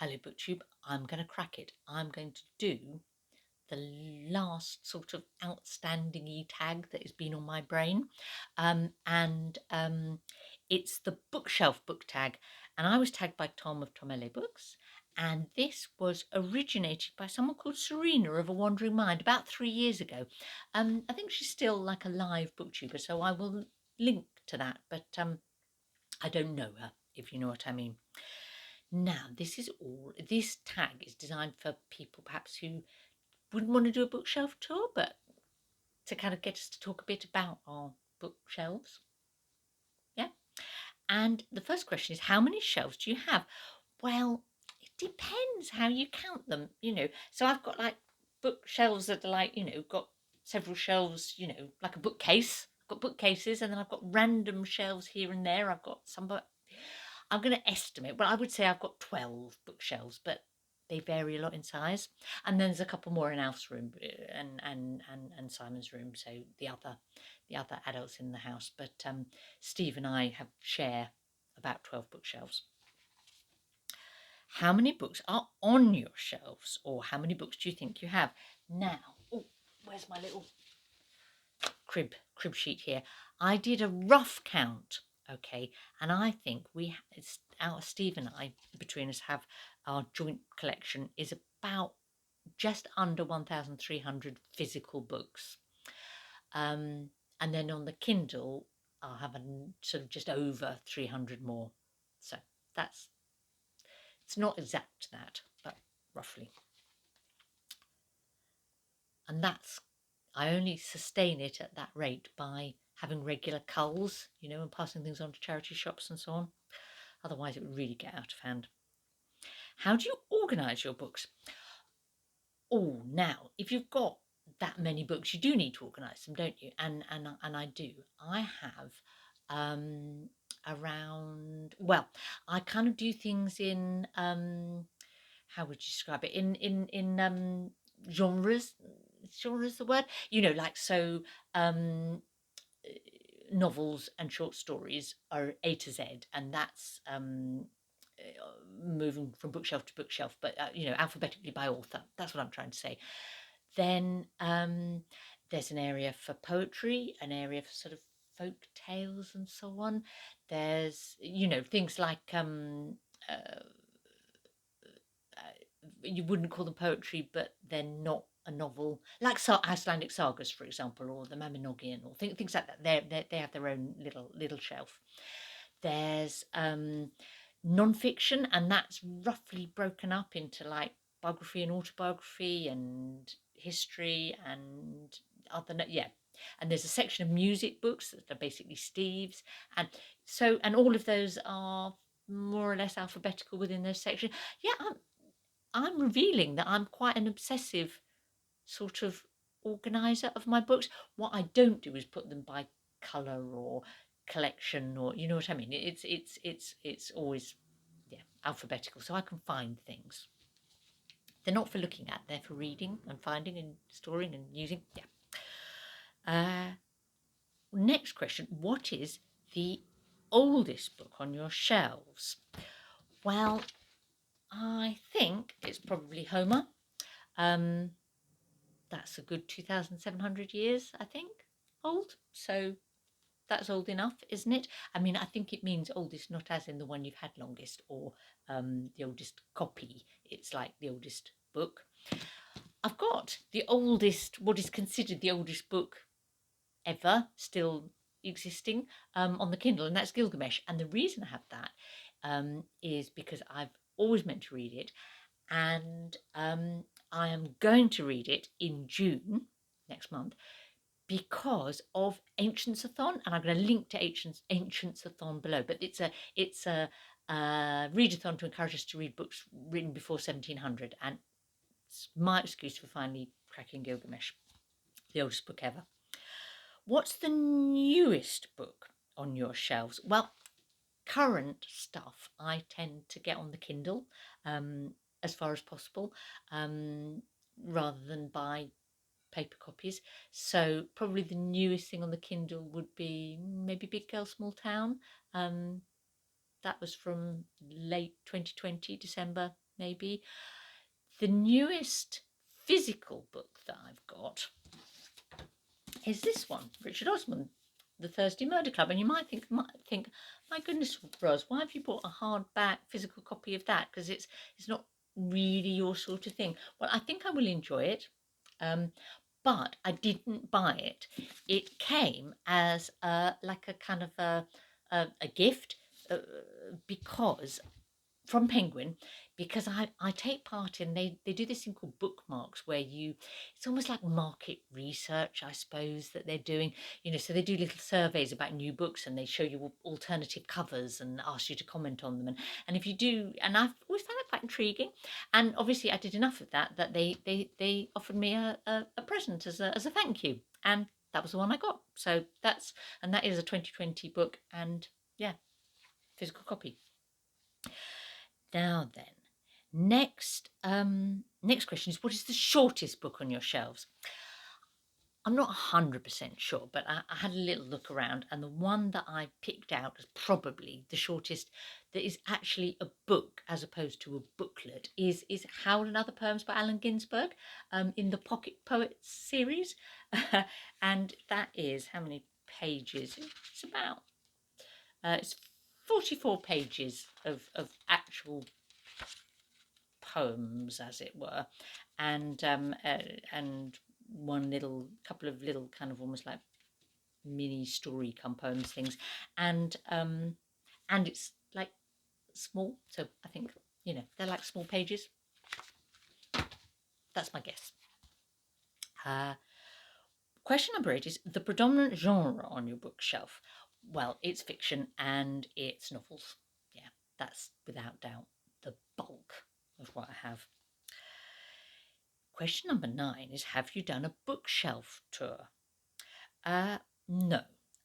Hello BookTube, I'm going to crack it. I'm going to do the last sort of outstanding e-tag that has been on my brain. And it's the bookshelf book tag. And I was tagged by Tom of Tom LA Books. And this was originated by someone called Serena of A Wandering Mind about 3 years ago. I think she's still like a live booktuber, so I will link to that. But I don't know her, if you know what I mean. Now, this tag is designed for people perhaps who wouldn't want to do a bookshelf tour, but to kind of get us to talk a bit about our bookshelves. Yeah. And the first question is, how many shelves do you have? Well, it depends how you count them, So I've got like bookshelves that are like, got several shelves, like a bookcase. I've got bookcases, and then I've got random shelves here and there. I've got some, but I'm going to estimate. Well, I would say I've got 12 bookshelves, but they vary a lot in size. And then there's a couple more in Alf's room and Simon's room, so the other adults in the house. But Steve and I share about 12 bookshelves. How many books are on your shelves, or how many books do you think you have? Now, where's my little crib sheet here? I did a rough count, okay, and I think Steve and I, between us, have our joint collection is about just under 1,300 physical books. And then on the Kindle, I'll have a sort of just over 300 more. So it's not exact that, but roughly. And I only sustain it at that rate by having regular culls, and passing things on to charity shops and so on. Otherwise, it would really get out of hand. How do you organise your books? Oh, now, if you've got that many books, you do need to organise them, don't you? And I do. I have around. Well, I kind of do things in how would you describe it? In genres. Genre is the word. Like so. Novels and short stories are A to Z, and that's moving from bookshelf to bookshelf, but alphabetically by author. That's what I'm trying to say. Then there's an area for poetry, an area for sort of folk tales and so on. There's things like you wouldn't call them poetry, but they're not a novel, like Icelandic sagas, for example, or the Mabinogion, or things like that. They have their own little shelf. There's non-fiction, and that's roughly broken up into like biography and autobiography and history and other and there's a section of music books that are basically Steve's, and all of those are more or less alphabetical within those sections. I'm revealing that I'm quite an obsessive sort of organizer of my books. What I don't do is put them by color or collection, or you know what I mean. It's always alphabetical, so I can find things. They're not for looking at; they're for reading and finding and storing and using. Next question: what is the oldest book on your shelves? Well, I think it's probably Homer. That's a good 2,700 years, I think, old. So that's old enough, isn't it? I mean, I think it means oldest, not as in the one you've had longest, or the oldest copy. It's like the oldest book. I've got the oldest, what is considered the oldest book ever, still existing on the Kindle, and that's Gilgamesh. And the reason I have that is because I've always meant to read it, and I am going to read it in June next month because of Ancients-a-thon, and I'm going to link to Ancients-a-thon below. But it's a readathon to encourage us to read books written before 1700, and it's my excuse for finally cracking Gilgamesh, the oldest book ever. What's the newest book on your shelves? Well, current stuff I tend to get on the Kindle as far as possible, rather than buy paper copies. So probably the newest thing on the Kindle would be maybe Big Girl Small Town. That was from late 2020, December maybe. The newest physical book that I've got is this one, Richard Osman, The Thursday Murder Club. And you might think, my goodness, Ros, why have you bought a hardback physical copy of that? Because it's not really your sort of thing. Well, I think I will enjoy it, but I didn't buy it. It came as like a kind of a gift because from Penguin, because I take part in, they do this thing called bookmarks where it's almost like market research, I suppose, that they're doing, so they do little surveys about new books and they show you alternative covers and ask you to comment on them, and if you do, and I've always found that quite intriguing, and obviously I did enough of that they offered me a present as a thank you, and that was the one I got. So that is a 2020 book, and yeah, physical copy. Now then, next question is, what is the shortest book on your shelves? I'm not 100% sure, but I had a little look around, and the one that I picked out as probably the shortest that is actually a book as opposed to a booklet is Howl and Other Poems by Allen Ginsberg, in the Pocket Poets series. And that is, how many pages? It's about, it's 44 pages of actual poems, as it were, and one little couple of little kind of almost like mini story come poems things, and it's like small, so I think they're like small pages. That's my guess. Question number 8 is the predominant genre on your bookshelf. Well, it's fiction and it's novels. Yeah, that's without doubt the bulk of what I have. Question number 9 is, have you done a bookshelf tour? No,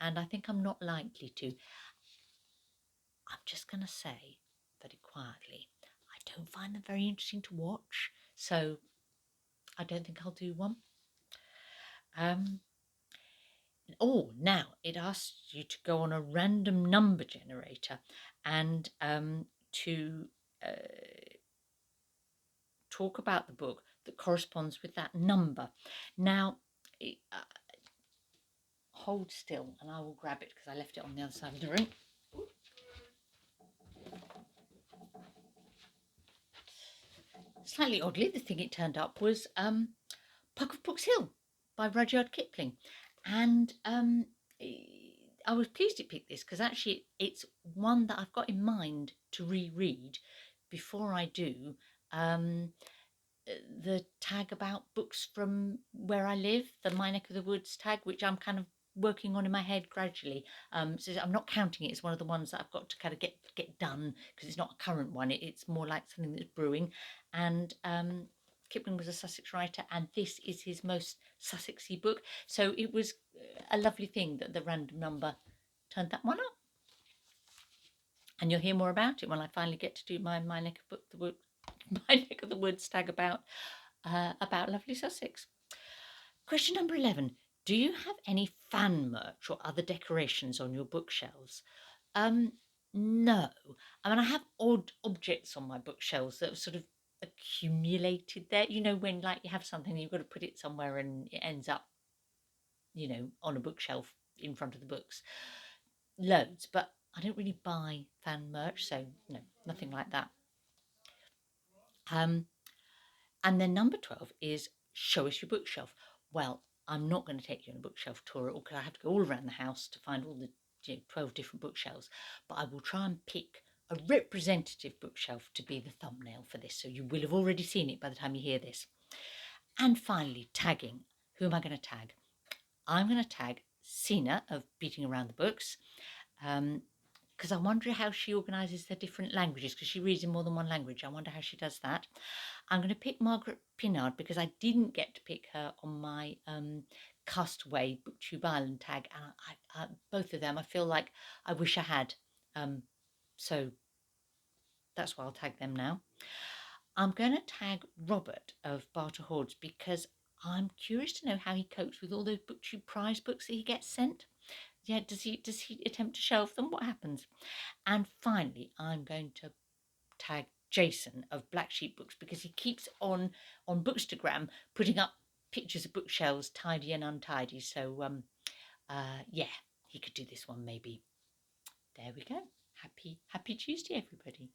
and I think I'm not likely to. I'm just going to say very quietly, I don't find them very interesting to watch, so I don't think I'll do one. Now it asks you to go on a random number generator and to talk about the book that corresponds with that number. Now, hold still and I will grab it because I left it on the other side of the room. Slightly oddly, the thing it turned up was Puck of Brooks Hill by Rudyard Kipling. And I was pleased it picked this because actually it's one that I've got in mind to reread before I do the tag about books from where I live, the My Neck of the Woods tag, which I'm kind of working on in my head gradually. So I'm not counting it. It's one of the ones that I've got to kind of get done because it's not a current one. It's more like something that's brewing. And Kipling was a Sussex writer, and this is his most Sussexy book. So it was a lovely thing that the random number turned that one up. And you'll hear more about it when I finally get to do my neck of the woods tag about lovely Sussex. Question number 11. Do you have any fan merch or other decorations on your bookshelves? No. I mean, I have odd objects on my bookshelves that have sort of accumulated there. When like you have something and you've got to put it somewhere and it ends up, on a bookshelf in front of the books. Loads, but I don't really buy fan merch, so no, nothing like that. And then number 12 is show us your bookshelf. Well, I'm not going to take you on a bookshelf tour at all because I have to go all around the house to find all the 12 different bookshelves, but I will try and pick a representative bookshelf to be the thumbnail for this, so you will have already seen it by the time you hear this. And finally, tagging. Who am I going to tag? I'm going to tag Sina of Beating Around the Books, because I wonder how she organises the different languages, because she reads in more than one language. I wonder how she does that. I'm going to pick Margaret Pinard because I didn't get to pick her on my Castaway BookTube Island tag, and I both of them I feel like I wish I had. So that's why I'll tag them now. I'm going to tag Robert of Barter Hordes because I'm curious to know how he copes with all those BookTube prize books that he gets sent. Yeah, does he attempt to shelve them? What happens? And finally, I'm going to tag Jason of Black Sheep Books, because he keeps on Bookstagram putting up pictures of bookshelves tidy and untidy. So yeah, he could do this one maybe. There we go. Happy Tuesday, everybody.